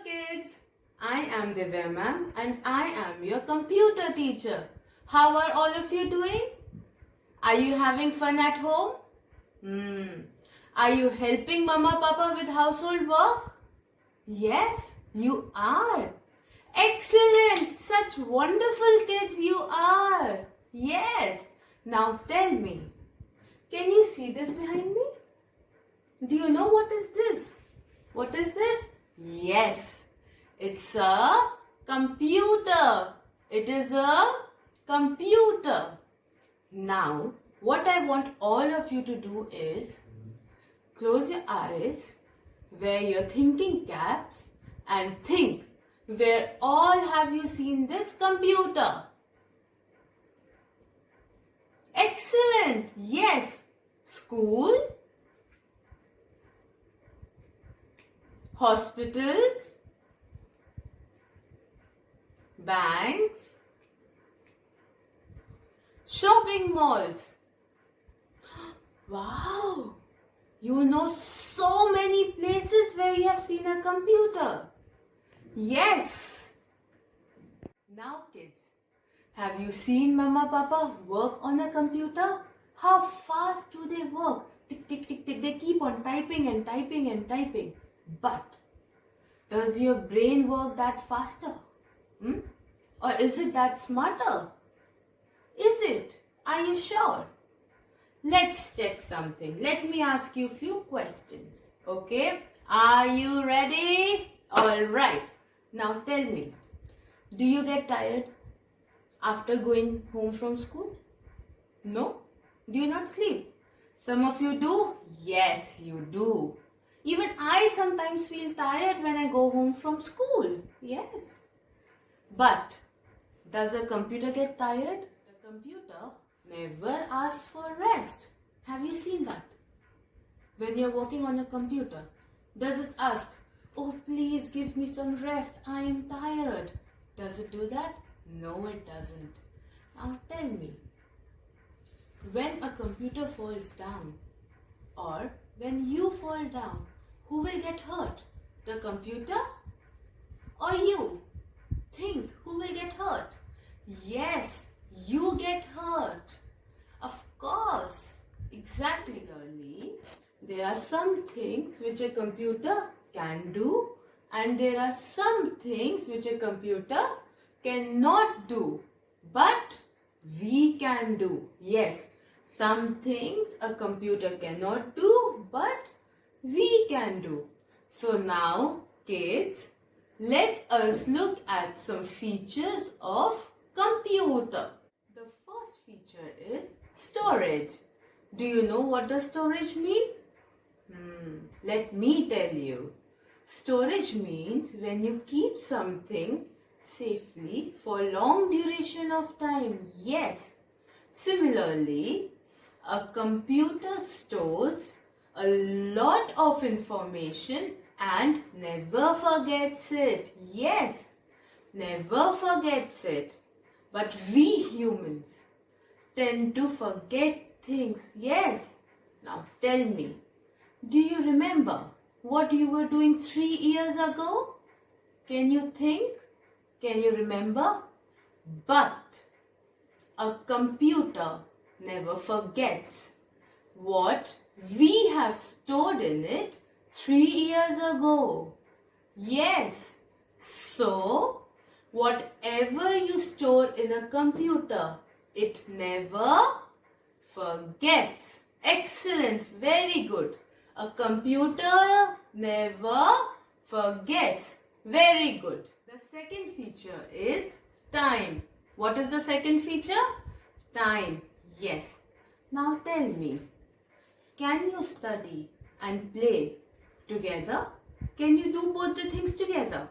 kids. I am Divya ma'am and I am your computer teacher. How are all of you doing? Are you having fun at home? Are you helping Mama Papa with household work? Yes, you are. Excellent! Such wonderful kids you are. Yes. Now tell me, can you see this behind me? Do you know what is this? What is this? Yes, it's a computer. It is a computer. Now, what I want all of you to do is close your eyes, wear your thinking caps and think, where all have you seen this computer? Excellent! Yes. School, hospitals, banks, shopping malls. Wow! You know so many places where you have seen a computer. Yes! Now kids, have you seen Mama Papa work on a computer? How fast do they work? Tick, tick, tick, tick. They keep on typing and typing and typing. But does your brain work that faster? Or is it that smarter? Is it? Are you sure? Let's check something. Let me ask you a few questions. Okay? Are you ready? Alright. Now tell me, do you get tired after going home from school? No? Do you not sleep? Some of you do? Yes, you do. Even I sometimes feel tired when I go home from school. Yes. But does a computer get tired? The computer never asks for rest. Have you seen that? When you're working on a computer, does it ask, oh please give me some rest, I am tired? Does it do that? No, it doesn't. Now tell me, when a computer falls down or when you fall down, who will get hurt? The computer or you? Think, who will get hurt? Yes, you get hurt. Of course. Exactly. There are some things which a computer can do and there are some things which a computer cannot do. But we can do. Yes, some things a computer cannot do but we can do. So now kids, let us look at some features of computer. The first feature is storage. Do you know what does storage mean? Let me tell you. Storage means when you keep something safely for long duration of time. Yes. Similarly, a computer stores a lot of information and never forgets it. Yes, never forgets it. But we humans tend to forget things. Yes. Now tell me, do you remember what you were doing 3 years ago? Can you think? Can you remember? But a computer never forgets what we have stored in it 3 years ago. Yes. So, whatever you store in a computer, it never forgets. Excellent. Very good. A computer never forgets. Very good. The second feature is time. What is the second feature? Time. Yes. Now tell me, can you study and play together? Can you do both the things together?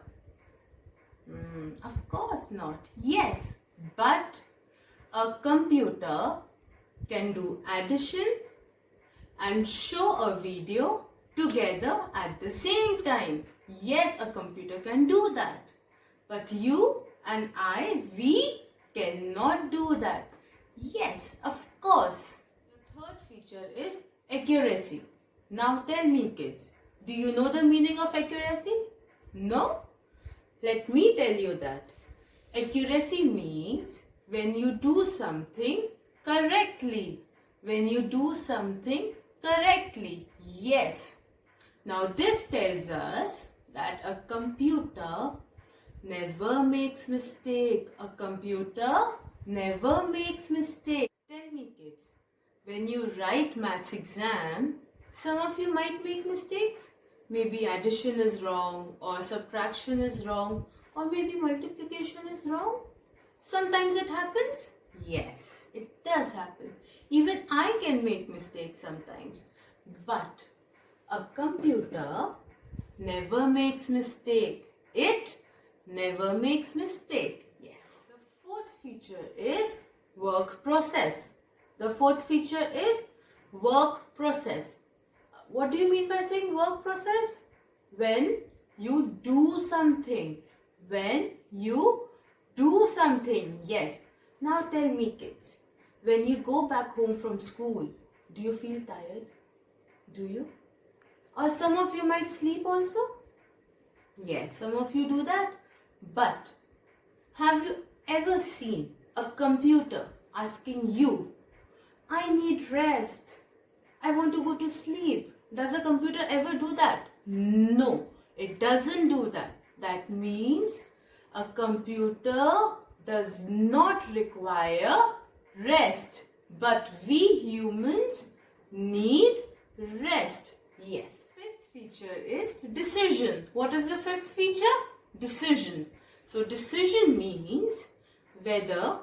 Of course not. Yes, but a computer can do addition and show a video together at the same time. Yes, a computer can do that. But you and I, we cannot do that. Yes, of course. The third feature is accuracy. Now tell me kids, do you know the meaning of accuracy? No? Let me tell you that accuracy means when you do something correctly. When you do something correctly. Yes. Now this tells us that a computer never makes mistake. A computer never makes mistake. Tell me kids, when you write maths exam, some of you might make mistakes. Maybe addition is wrong or subtraction is wrong or maybe multiplication is wrong. Sometimes it happens. Yes, it does happen. Even I can make mistakes sometimes. But a computer never makes mistake. It never makes mistake. Yes. The fourth feature is work process. The fourth feature is work process. What do you mean by saying work process? When you do something. When you do something. Yes. Now tell me kids, when you go back home from school, do you feel tired? Do you? Or some of you might sleep also? Yes, some of you do that. But have you ever seen a computer asking you, I need rest, I want to go to sleep? Does a computer ever do that? No, it doesn't do that. That means a computer does not require rest. But we humans need rest. Yes. Fifth feature is decision. What is the fifth feature? Decision. So decision means whether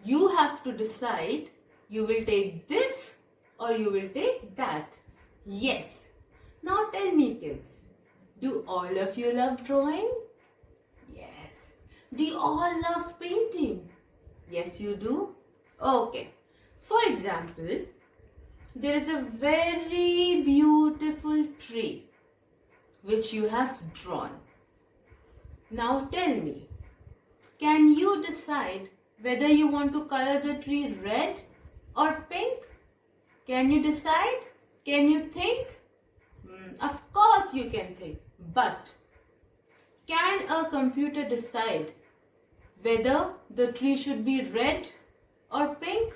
you have to decide you will take this or you will take that. Yes. Now tell me kids, do all of you love drawing? Yes. Do you all love painting? Yes, you do. Okay. For example, there is a very beautiful tree which you have drawn. Now tell me, can you decide whether you want to color the tree red or pink? Can you decide? Can you think? Of course you can think. But can a computer decide whether the tree should be red or pink?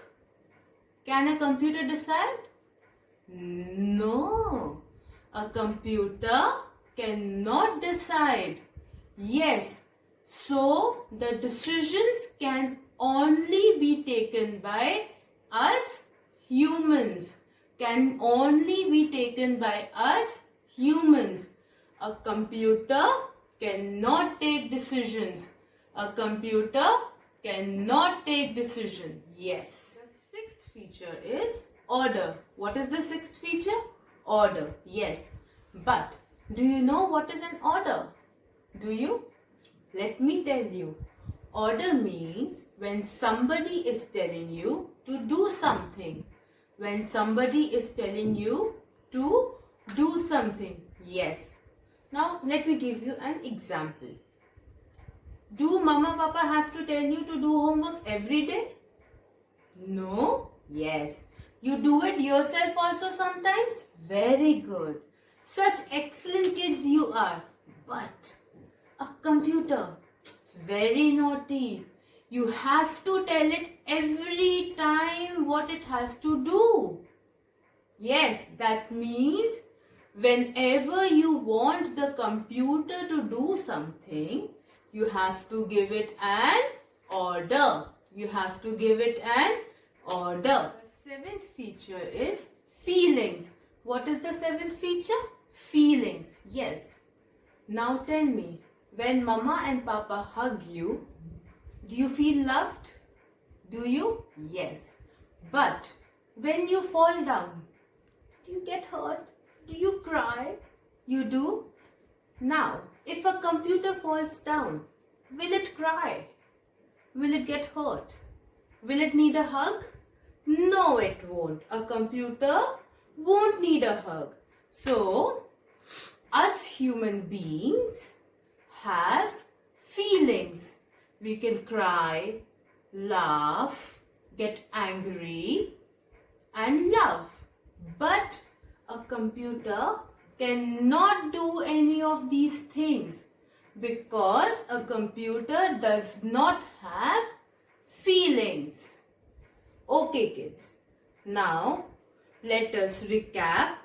Can a computer decide? No. A computer cannot decide. Yes. So the decisions can only be taken by us humans. Can only be taken by us humans. A computer cannot take decisions. A computer cannot take decision. Yes. The sixth feature is order. What is the sixth feature? Order. Yes. But do you know what is an order? Do you? Let me tell you. Order means when somebody is telling you to do something. When somebody is telling you to do something. Yes. Now let me give you an example. Do mama papa have to tell you to do homework every day? No? Yes. You do it yourself also sometimes? Very good. Such excellent kids you are. But a computer, it's very naughty. You have to tell it every time what it has to do. Yes, that means whenever you want the computer to do something, you have to give it an order. You have to give it an order. The seventh feature is feelings. What is the seventh feature? Feelings. Yes. Now tell me, when mama and papa hug you, do you feel loved? Do you? Yes. But when you fall down, do you get hurt? Do you cry? You do? Now, if a computer falls down, will it cry? Will it get hurt? Will it need a hug? No, it won't. A computer won't need a hug. So, us human beings have feelings. We can cry, laugh, get angry, and love. But a computer cannot do any of these things. Because a computer does not have feelings. Okay, kids. Now, let us recap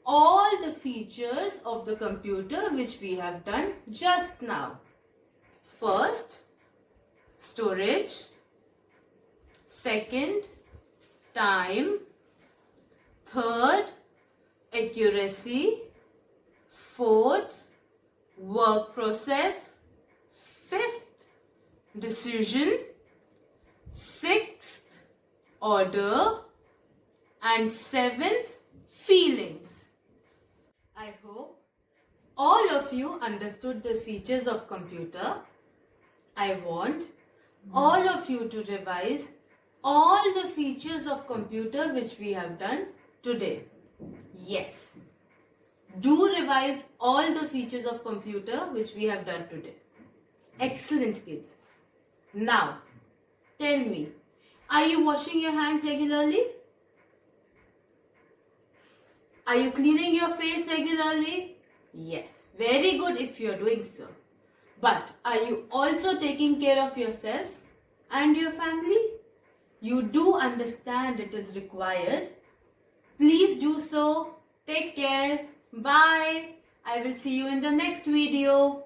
all the features of the computer which we have done just now. First, storage. Second, time. Third, accuracy. Fourth, work process. Fifth, decision. Sixth, order. And seventh, feelings. I hope all of you understood the features of computer. I want all of you to revise all the features of computer which we have done today. Yes. Do revise all the features of computer which we have done today. Excellent, kids. Now, tell me, are you washing your hands regularly? Are you cleaning your face regularly? Yes, very good if you are doing so. But are you also taking care of yourself and your family? You do understand it is required. Please do so. Take care. Bye. I will see you in the next video.